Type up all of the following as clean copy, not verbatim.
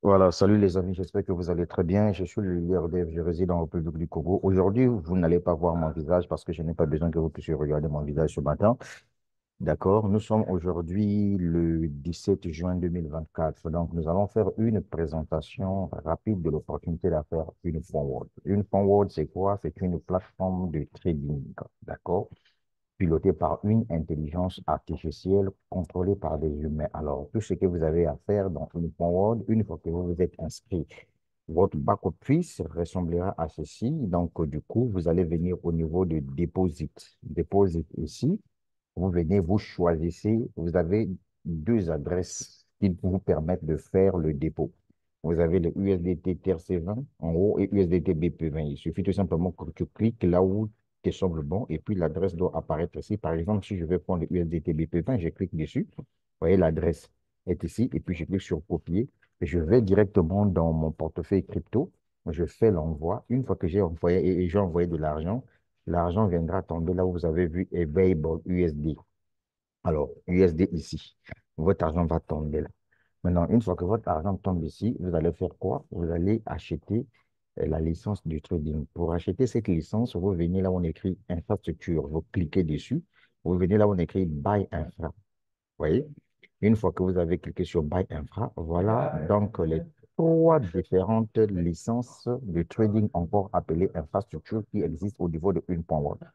Voilà, salut les amis, j'espère que vous allez très bien. Je suis le leader dev, je réside en République du Congo. Aujourd'hui, vous n'allez pas voir mon visage parce que je n'ai pas besoin que vous puissiez regarder mon visage ce matin. D'accord, nous sommes aujourd'hui le 17 juin 2024. Donc, nous allons faire une présentation rapide de l'opportunité d'affaires Uniform. Uniform, c'est quoi? C'est une plateforme de trading. D'accord? Pilotée par une intelligence artificielle contrôlée par des humains. Alors, tout ce que vous avez à faire dans Uniform, une fois que vous vous êtes inscrit, votre back-office ressemblera à ceci. Donc, du coup, vous allez venir au niveau de Deposit. Deposit ici, vous venez, vous choisissez, vous avez deux adresses qui vous permettent de faire le dépôt. Vous avez le USDT TRC20 en haut et USDT BP20. Il suffit tout simplement que tu cliques là où te semble bon et puis l'adresse doit apparaître ici. Par exemple, si je veux prendre le USDT BP20, je clique dessus. Vous voyez, l'adresse est ici et puis je clique sur copier et je vais directement dans mon portefeuille crypto. Je fais l'envoi. Une fois que j'ai envoyé et j'ai envoyé de l'argent, l'argent viendra tomber là où vous avez vu Available USD. Alors, USD ici. Votre argent va tomber là. Maintenant, une fois que votre argent tombe ici, vous allez faire quoi? Vous allez acheter la licence du trading. Pour acheter cette licence, vous venez là où on écrit infrastructure. Vous cliquez dessus. Vous venez là où on écrit Buy Infra. Vous voyez? Une fois que vous avez cliqué sur Buy Infra, voilà donc les trois différentes licences de trading encore appelées infrastructure qui existent au niveau de une World.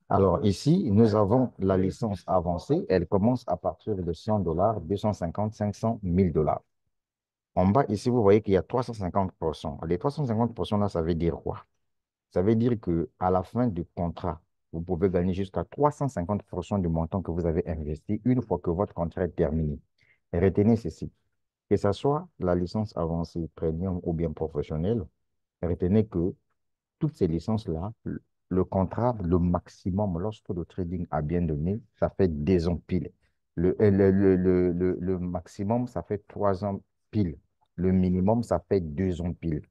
Alors ici, nous avons la licence avancée. Elle commence à partir de 100 dollars, 250, 500, 1000 dollars. En bas, ici, vous voyez qu'il y a 350%. Les 350% là, ça veut dire quoi? Ça veut dire qu'à la fin du contrat, vous pouvez gagner jusqu'à 350% du montant que vous avez investi une fois que votre contrat est terminé. Et retenez ceci, que ce soit la licence avancée, premium ou bien professionnelle, retenez que toutes ces licences-là, le contrat, le maximum, lorsque le trading a bien donné, ça fait 2 ans pile. Le maximum, ça fait 3 ans pile. Le minimum, ça fait 2 ans pile.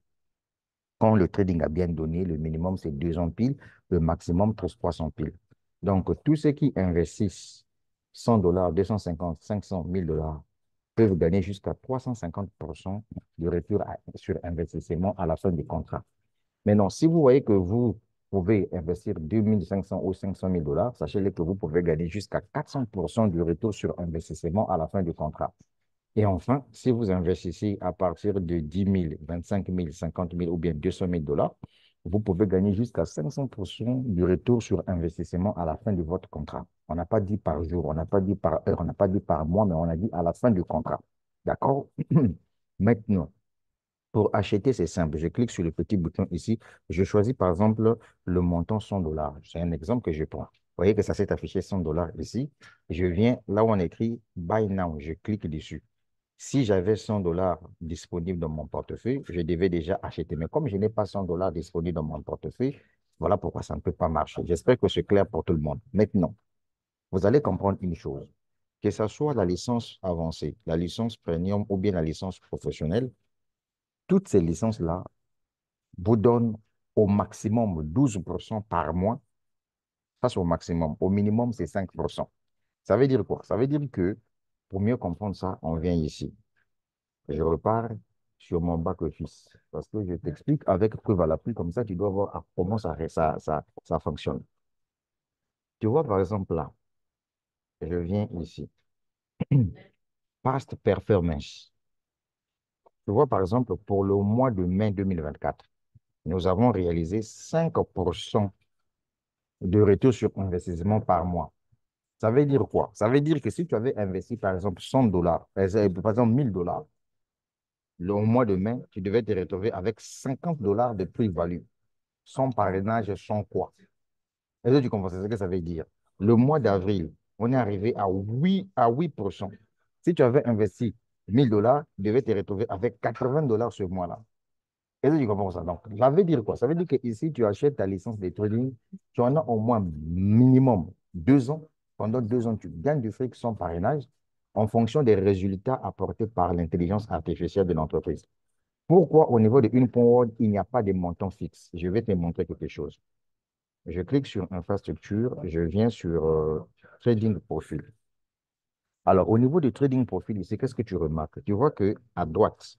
Quand le trading a bien donné, le minimum, c'est 2 ans pile. Le maximum, 300 pile. Donc, tous ceux qui investissent 100 dollars, 250, 500, 1000 dollars peuvent gagner jusqu'à 350% de retour sur investissement à la fin du contrat. Maintenant, si vous voyez que vous pouvez investir 2500 ou 500 000 dollars, sachez que vous pouvez gagner jusqu'à 400% du retour sur investissement à la fin du contrat. Et enfin, si vous investissez à partir de 10 000, 25 000, 50 000 ou bien 200 000 dollars, vous pouvez gagner jusqu'à 500% du retour sur investissement à la fin de votre contrat. On n'a pas dit par jour, on n'a pas dit par heure, on n'a pas dit par mois, mais on a dit à la fin du contrat. D'accord? Maintenant, pour acheter, c'est simple. Je clique sur le petit bouton ici. Je choisis par exemple le montant 100 dollars. C'est un exemple que je prends. Vous voyez que ça s'est affiché 100 dollars ici. Je viens là où on écrit Buy Now. Je clique dessus. Si j'avais 100 dollars disponibles dans mon portefeuille, je devais déjà acheter. Mais comme je n'ai pas 100 dollars disponibles dans mon portefeuille, voilà pourquoi ça ne peut pas marcher. J'espère que c'est clair pour tout le monde. Maintenant, vous allez comprendre une chose. Que ce soit la licence avancée, la licence premium ou bien la licence professionnelle, toutes ces licences-là vous donnent au maximum 12% par mois. Ça, c'est au maximum. Au minimum, c'est 5%. Ça veut dire quoi? Ça veut dire que pour mieux comprendre ça, on vient ici. Je repars sur mon back-office parce que je t'explique avec preuve à l'appui, comme ça, tu dois voir comment ça fonctionne. Tu vois, par exemple, là, je viens ici. Past performance. Tu vois, par exemple, pour le mois de mai 2024, nous avons réalisé 5% de retour sur investissement par mois. Ça veut dire quoi? Ça veut dire que si tu avais investi, par exemple, 100 dollars, par exemple, 1000 dollars, au mois de mai, tu devais te retrouver avec 50 dollars de plus-value, sans parrainage, sans quoi. Est-ce que tu comprends ce que ça veut dire? Le mois d'avril, on est arrivé à 8%. Si tu avais investi 1000 dollars, tu devais te retrouver avec 80 dollars ce mois-là. Est-ce que tu comprends ça? Donc, ça veut dire quoi? Ça veut dire que ici, tu achètes ta licence de trading, tu en as au moins minimum 2 ans. Pendant 2 ans, tu gagnes du fric sans parrainage en fonction des résultats apportés par l'intelligence artificielle de l'entreprise. Pourquoi au niveau de une World, il n'y a pas de montant fixe? Je vais te montrer quelque chose. Je clique sur infrastructure, je viens sur trading profil. Alors, au niveau du trading profil ici, qu'est-ce que tu remarques? Tu vois que à droite,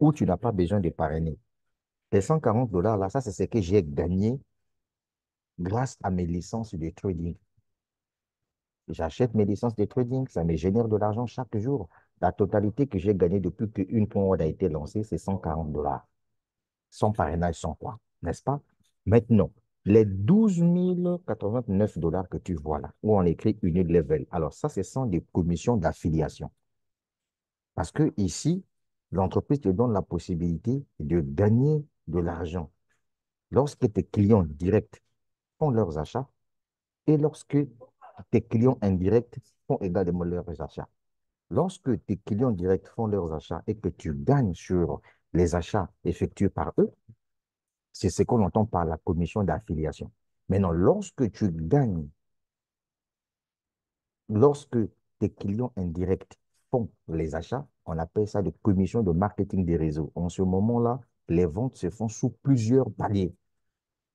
où tu n'as pas besoin de parrainer. Les 140 dollars là, ça c'est ce que j'ai gagné grâce à mes licences de trading. J'achète mes licences de trading, ça me génère de l'argent chaque jour. La totalité que j'ai gagnée depuis qu'une point a été lancée, c'est 140 dollars. Sans parrainage, sans quoi, n'est-ce pas? Maintenant, les 12 089 dollars que tu vois là, où on écrit Unilevel, alors ça, ce sont des commissions d'affiliation. Parce que ici, l'entreprise te donne la possibilité de gagner de l'argent lorsque tes clients directs font leurs achats et lorsque tes clients indirects font également leurs achats. Lorsque tes clients directs font leurs achats et que tu gagnes sur les achats effectués par eux, c'est ce qu'on entend par la commission d'affiliation. Maintenant, lorsque tes clients indirects font les achats, on appelle ça de commission de marketing des réseaux. En ce moment-là, les ventes se font sous plusieurs paliers.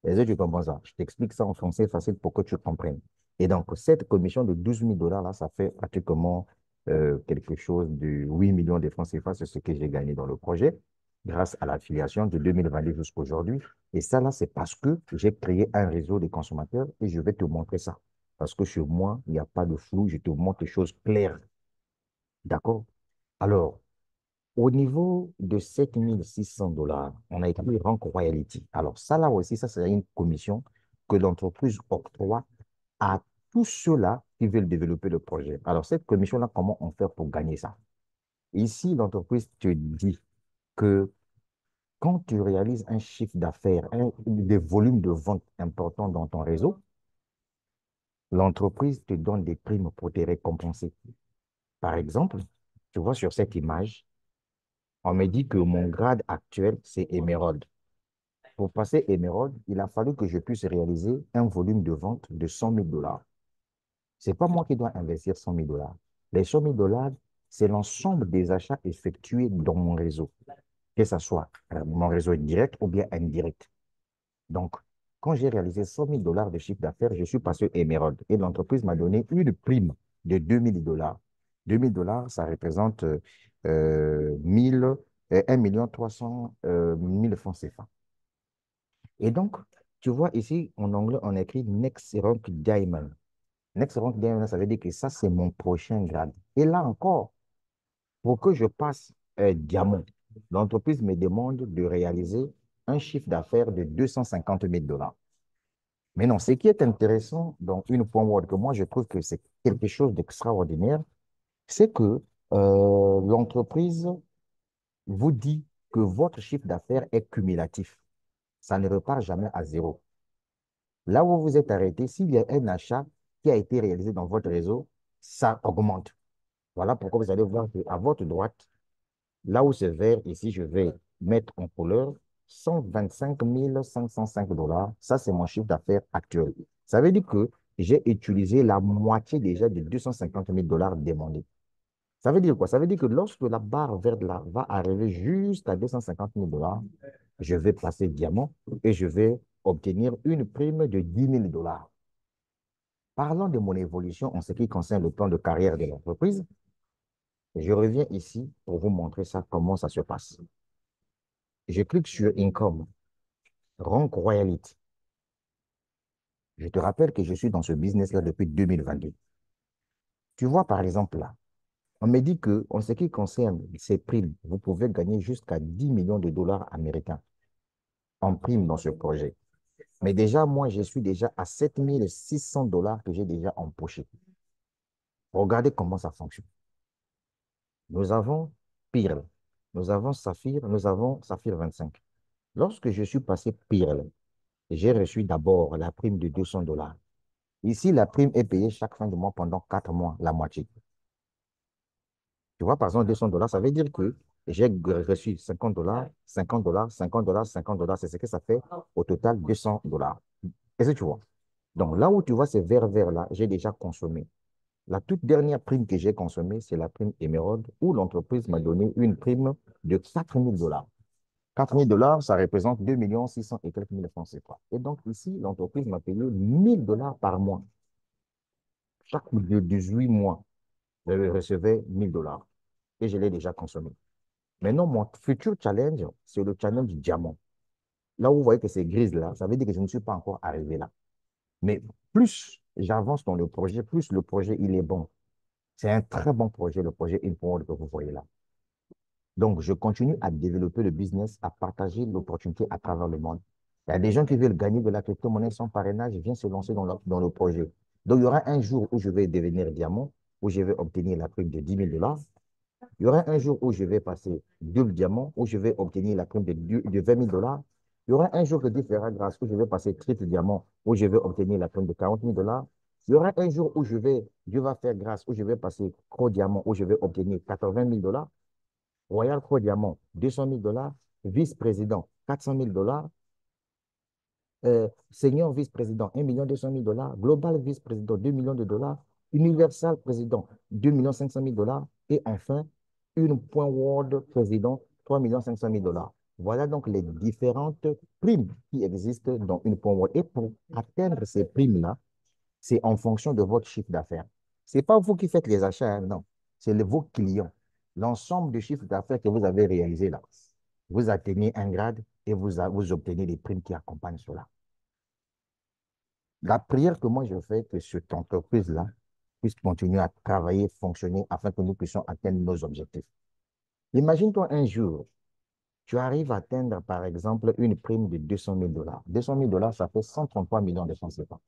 Est-ce que tu comprends ça? Je t'explique ça en français facile pour que tu comprennes. Et donc, cette commission de 12 000 dollars, là, ça fait pratiquement quelque chose de 8 millions de francs CFA. C'est ce que j'ai gagné dans le projet grâce à l'affiliation de 2022 jusqu'à aujourd'hui. Et ça, là, c'est parce que j'ai créé un réseau de consommateurs et je vais te montrer ça. Parce que chez moi, il n'y a pas de flou, je te montre les choses claires. D'accord? Alors, au niveau de 7 600 dollars, on a établi Rank Royalty. Alors, ça là aussi, ça c'est une commission que l'entreprise octroie à tous ceux-là qui veulent développer le projet. Alors, cette commission-là, comment on fait pour gagner ça? Ici, l'entreprise te dit que quand tu réalises un chiffre d'affaires, des volumes de vente importants dans ton réseau, l'entreprise te donne des primes pour te récompenser. Par exemple, tu vois sur cette image, on me dit que mon grade actuel, c'est émeraude. Pour passer émeraude, il a fallu que je puisse réaliser un volume de vente de 100 000 dollars. Ce n'est pas moi qui dois investir 100 000 dollars. Les 100 000 dollars, c'est l'ensemble des achats effectués dans mon réseau, que ce soit mon réseau direct ou bien indirect. Donc, quand j'ai réalisé 100 000 dollars de chiffre d'affaires, je suis passé émeraude et l'entreprise m'a donné une prime de 2 000 dollars. 2 000 dollars, ça représente 1 300 000 francs CFA. Et donc, tu vois ici, en anglais, on écrit Next Rank Diamond. Next Rank Diamond, ça veut dire que ça, c'est mon prochain grade. Et là encore, pour que je passe diamant, l'entreprise me demande de réaliser un chiffre d'affaires de 250 000 dollars. Mais non, ce qui est intéressant dans une point word que moi, je trouve que c'est quelque chose d'extraordinaire, c'est que l'entreprise vous dit que votre chiffre d'affaires est cumulatif. Ça ne repart jamais à zéro. Là où vous êtes arrêté, s'il y a un achat qui a été réalisé dans votre réseau, ça augmente. Voilà pourquoi vous allez voir qu'à votre droite, là où c'est vert, ici, je vais mettre en couleur 125 505 dollars. Ça, c'est mon chiffre d'affaires actuel. Ça veut dire que j'ai utilisé la moitié déjà des 250 000 dollars demandés. Ça veut dire quoi? Ça veut dire que lorsque la barre verte là va arriver juste à 250 000 dollars, je vais passer diamant et je vais obtenir une prime de 10 000 dollars. Parlons de mon évolution en ce qui concerne le plan de carrière de l'entreprise. Je reviens ici pour vous montrer ça, comment ça se passe. Je clique sur Income, Rank Royalty. Je te rappelle que je suis dans ce business-là depuis 2022. Tu vois, par exemple, là, on me dit que, en ce qui concerne ces primes, vous pouvez gagner jusqu'à 10 millions de dollars américains en primes dans ce projet. Mais déjà, moi, je suis déjà à 7 600 dollars que j'ai déjà empoché. Regardez comment ça fonctionne. Nous avons Pearl, nous avons Saphir, nous avons Saphir 25. Lorsque je suis passé Pearl, j'ai reçu d'abord la prime de 200 dollars. Ici, la prime est payée chaque fin de mois pendant 4 mois, la moitié. Tu vois, par exemple, 200 dollars, ça veut dire que j'ai reçu 50 dollars, 50 dollars, 50 dollars, 50 dollars. C'est ce que ça fait au total 200 dollars. Est-ce que tu vois? Donc, là où tu vois ces verts là, j'ai déjà consommé. La toute dernière prime que j'ai consommée, c'est la prime Émeraude, où l'entreprise m'a donné une prime de 4 000 dollars. 4 000 dollars, ça représente 2 600 et quelques mille francs CFA. Et donc, ici, l'entreprise m'a payé 1 000 dollars par mois. Chaque 18 mois, je recevais 1 000 dollars et je l'ai déjà consommé. Maintenant, mon futur challenge, c'est le challenge du diamant. Là où vous voyez que c'est grise là, ça veut dire que je ne suis pas encore arrivé là. Mais plus j'avance dans le projet, plus le projet, il est bon. C'est un très bon projet, le projet Inpower que vous voyez là. Donc, je continue à développer le business, à partager l'opportunité à travers le monde. Il y a des gens qui veulent gagner de la crypto-monnaie sans parrainage, ils viennent se lancer dans le projet. Donc, il y aura un jour où je vais devenir diamant, où je vais obtenir la prime de 10 000 $. Il y aura un jour où je vais passer double diamant, où je vais obtenir la prime de 20 000 $. Il y aura un jour que Dieu fera grâce, où je vais passer triple diamant, où je vais obtenir la prime de 40 000 $. Il y aura un jour où Dieu va faire grâce, où je vais passer gros diamant, où je vais obtenir 80 000 $. Royal Pro Diamant, 200 000 $. Vice-président, 400 000 $. Senior vice-président, 1 200 000 $. Global vice-président, 2 millions de dollars. Universal président, 2 500 000 $. Et enfin, une point World président, 3 500 000 $. Voilà donc les différentes primes qui existent dans une point World. Et pour atteindre ces primes-là, c'est en fonction de votre chiffre d'affaires. Ce n'est pas vous qui faites les achats, hein, non. C'est vos clients. L'ensemble du chiffre d'affaires que vous avez réalisé là. Vous atteignez un grade et vous obtenez des primes qui accompagnent cela. La prière que moi je fais, que cette entreprise-là puisse continuer à travailler, fonctionner afin que nous puissions atteindre nos objectifs. Imagine-toi un jour, tu arrives à atteindre par exemple une prime de 200 000 $. 200 000 $, ça fait 133 millions de francs CFA.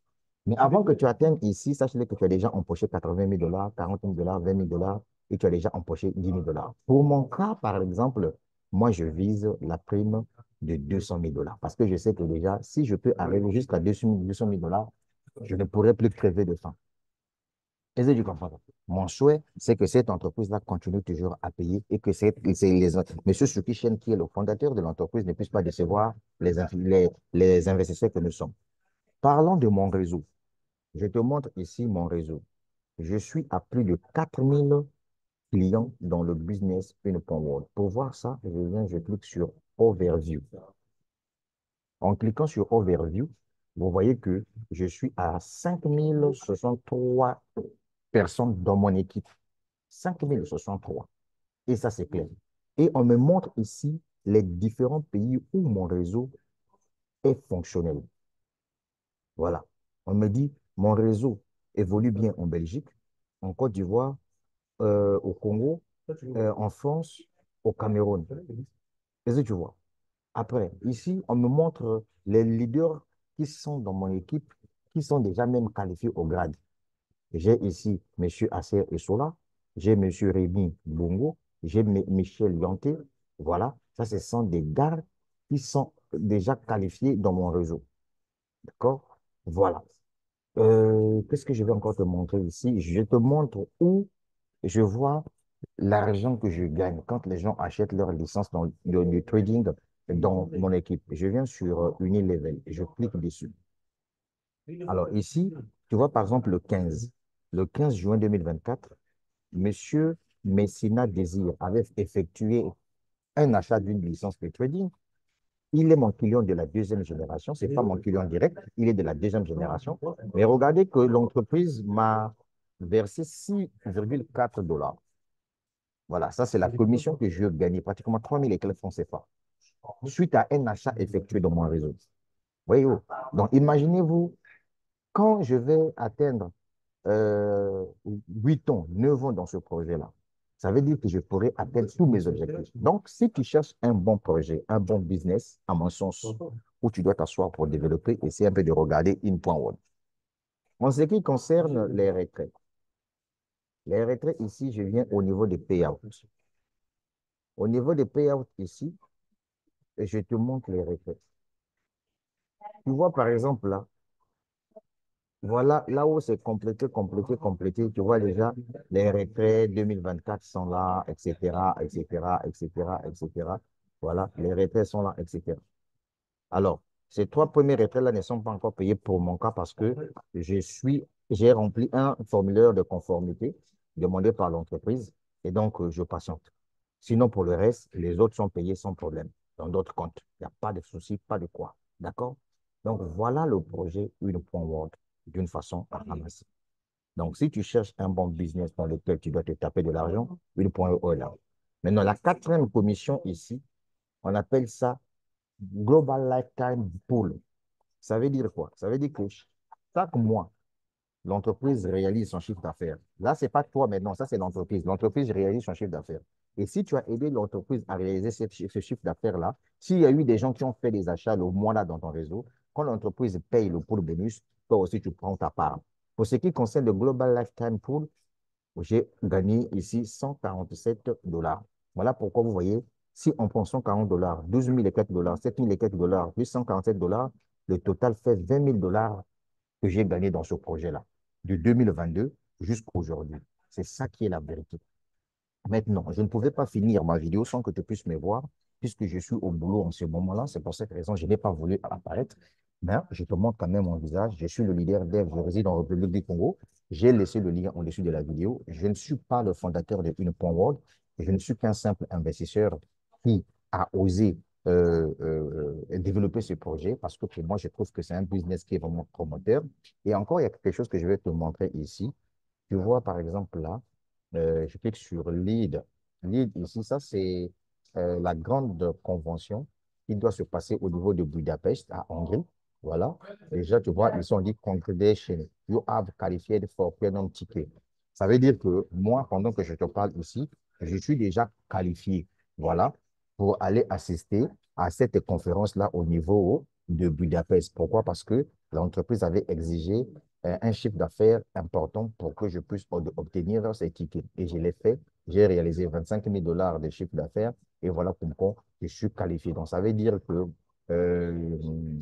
Mais avant que tu atteignes ici, sache-le que tu as déjà empoché 80 000 $, 40 000 $, 20 000 $ et tu as déjà empoché 10 000 $. Pour mon cas, par exemple, moi, je vise la prime de 200 000 $ parce que je sais que déjà, si je peux arriver jusqu'à 200 000 $, je ne pourrai plus crever de faim. Est-ce que tu comprends? Mon souhait, c'est que cette entreprise-là continue toujours à payer et que M. Suki Shen, qui est le fondateur de l'entreprise, ne puisse pas décevoir les investisseurs que nous sommes. Parlons de mon réseau. Je te montre ici mon réseau. Je suis à plus de 4000 clients dans le business Unicorn World. Pour voir ça, je clique sur Overview. En cliquant sur Overview, vous voyez que je suis à 5063 personnes dans mon équipe. 5063. Et ça, c'est clair. Et on me montre ici les différents pays où mon réseau est fonctionnel. Voilà. On me dit, mon réseau évolue bien en Belgique, en Côte d'Ivoire, au Congo, en France, au Cameroun. Est-ce que tu vois? Après, ici, on me montre les leaders qui sont dans mon équipe, qui sont déjà même qualifiés au grade. J'ai ici M. Asser Essola, j'ai M. Rémi Bongo, j'ai Michel Yanté. Voilà, ça, ce sont des gars qui sont déjà qualifiés dans mon réseau. D'accord? Voilà. Qu'est-ce que je vais encore te montrer ici? Je te montre où je vois l'argent que je gagne quand les gens achètent leur licence dans le trading dans mon équipe. Je viens sur Unilevel et je clique dessus. Alors ici, tu vois par exemple le 15 juin 2024, Monsieur Messina Désir avait effectué un achat d'une licence de trading. Il est mon client de la deuxième génération. Ce n'est pas mon client direct, il est de la deuxième génération. Mais regardez que l'entreprise m'a versé 6,4 $. Voilà, ça c'est la commission que je gagne, pratiquement 3000 et quelques francs CFA, suite à un achat effectué dans mon réseau. Voyez-vous? Donc imaginez-vous, quand je vais atteindre 8 ans, 9 ans dans ce projet-là, ça veut dire que je pourrai atteindre tous mes objectifs. Donc, si tu cherches un bon projet, un bon business, à mon sens, où tu dois t'asseoir pour développer, essayer un peu de regarder InPoint. En ce qui concerne les retraits ici, je viens au niveau des payouts. Au niveau des payouts ici, je te montre les retraits. Tu vois, par exemple, là, voilà, là où c'est complété, complété, complété, tu vois déjà, les retraits 2024 sont là, etc., etc., etc., etc. Voilà, les retraits sont là, etc. Alors, ces trois premiers retraits-là ne sont pas encore payés pour mon cas parce que j'ai rempli un formulaire de conformité demandé par l'entreprise et donc je patiente. Sinon, pour le reste, les autres sont payés sans problème dans d'autres comptes. Il n'y a pas de souci, pas de quoi. D'accord? Donc, voilà le projet Une.World d'une façon à ramasser. Donc, si tu cherches un bon business dans lequel tu dois te taper de l'argent, Une.World est là. Maintenant, la quatrième commission ici, on appelle ça Global Lifetime Pool. Ça veut dire quoi? Ça veut dire que chaque mois, l'entreprise réalise son chiffre d'affaires. Là, ce n'est pas toi maintenant, ça c'est l'entreprise. L'entreprise réalise son chiffre d'affaires. Et si tu as aidé l'entreprise à réaliser ce chiffre d'affaires-là, s'il y a eu des gens qui ont fait des achats le mois-là dans ton réseau, quand l'entreprise paye le pool bonus, toi aussi tu prends ta part. Pour ce qui concerne le Global Lifetime Pool, j'ai gagné ici 147 dollars. Voilà pourquoi vous voyez, si on prend 140 dollars, 12 000 et quelques dollars, 7 000 et quelques dollars, plus 147 dollars, le total fait 20 000 dollars que j'ai gagné dans ce projet-là, de 2022 jusqu'à aujourd'hui. C'est ça qui est la vérité. Maintenant, je ne pouvais pas finir ma vidéo sans que tu puisses me voir, puisque je suis au boulot en ce moment-là. C'est pour cette raison que je n'ai pas voulu apparaître. Mais je te montre quand même mon visage. Je suis le leader dev, je réside en République du Congo. J'ai laissé le lien en dessous de la vidéo. Je ne suis pas le fondateur de Une.World. Je ne suis qu'un simple investisseur qui a osé développer ce projet parce que pour moi, je trouve que c'est un business qui est vraiment promoteur. Et encore, il y a quelque chose que je vais te montrer ici. Tu vois, par exemple, là, je clique sur Lead. Lead, ici, ça, c'est la grande convention qui doit se passer au niveau de Budapest, à Hongrie. Voilà. Déjà, tu vois, ils sont dit Congregation. You have qualified for Premium Ticket. Ça veut dire que moi, pendant que je te parle ici, je suis déjà qualifié. Voilà. Pour aller assister à cette conférence-là au niveau de Budapest. Pourquoi? Parce que l'entreprise avait exigé un chiffre d'affaires important pour que je puisse obtenir ces tickets. Et je l'ai fait. J'ai réalisé 25 000 dollars de chiffre d'affaires et voilà pourquoi je suis qualifié. Donc, ça veut dire que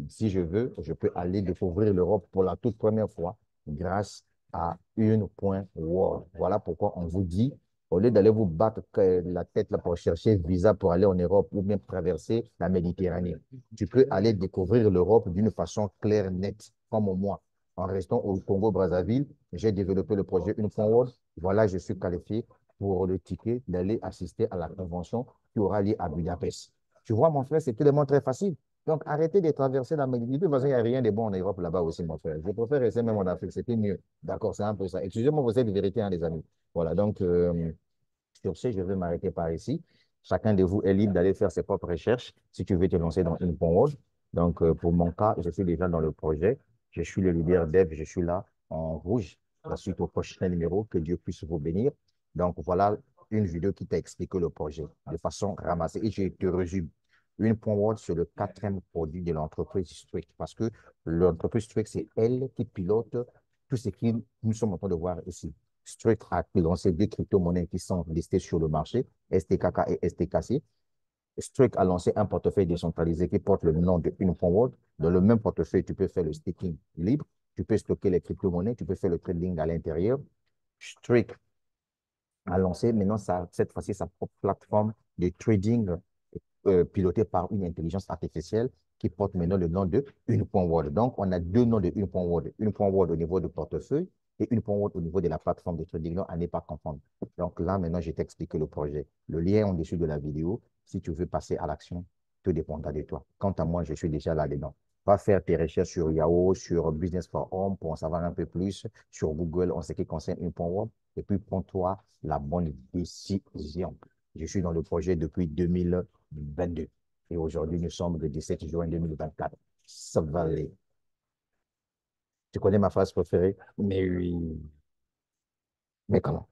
si je veux, je peux aller découvrir l'Europe pour la toute première fois grâce à une point World. Voilà pourquoi on vous dit, au lieu d'aller vous battre la tête là, pour chercher visa pour aller en Europe ou bien traverser la Méditerranée, tu peux aller découvrir l'Europe d'une façon claire, nette, comme moi. En restant au Congo-Brazzaville, j'ai développé le projet Une World. Voilà, je suis qualifié pour le ticket d'aller assister à la convention qui aura lieu à Budapest. Tu vois, mon frère, c'est tellement très facile. Donc, arrêtez de traverser la Méditerranée. De toute façon, il n'y a rien de bon en Europe là-bas aussi, mon frère. Je préfère rester même en Afrique, c'était mieux. D'accord, c'est un peu ça. Excusez-moi, vous êtes de vérité, hein, les amis. Voilà, donc, sur ce, je vais m'arrêter par ici. Chacun de vous est libre d'aller faire ses propres recherches si tu veux te lancer dans une bonne. Donc, pour mon cas, je suis déjà dans le projet. Je suis le leader dev, je suis là en rouge. La suite au prochain numéro, que Dieu puisse vous bénir. Donc, voilà une vidéo qui t'a expliqué le projet de façon ramassée. Et je te résume. Une point word sur le quatrième produit de l'entreprise Strict. Parce que l'entreprise Strict, c'est elle qui pilote tout ce que nous sommes en train de voir ici. Strict a lancé deux crypto-monnaies qui sont listées sur le marché, STKK et STKC. Strict a lancé un portefeuille décentralisé qui porte le nom de Une.World. Dans le même portefeuille, tu peux faire le staking libre, tu peux stocker les crypto-monnaies, tu peux faire le trading à l'intérieur. Strict a lancé maintenant cette fois-ci sa propre plateforme de trading pilotée par une intelligence artificielle qui porte maintenant le nom de Une.World. Donc, on a deux noms de Une.World. Une.World au niveau du portefeuille et Une.World au niveau de la plateforme de trading. Donc, à ne pas confondre. Donc là, maintenant, je t'ai expliqué le projet. Le lien en dessous de la vidéo, si tu veux passer à l'action, tout dépendra de toi. Quant à moi, je suis déjà là-dedans. Va faire tes recherches sur Yahoo, sur Business for Home pour en savoir un peu plus, sur Google en ce qui concerne Une.World. Et puis, prends-toi la bonne décision. Je suis dans le projet depuis 2022. Et aujourd'hui, nous sommes le 17 juin 2024. Ça va aller. Tu connais ma phrase préférée? Mais oui. Mais comment?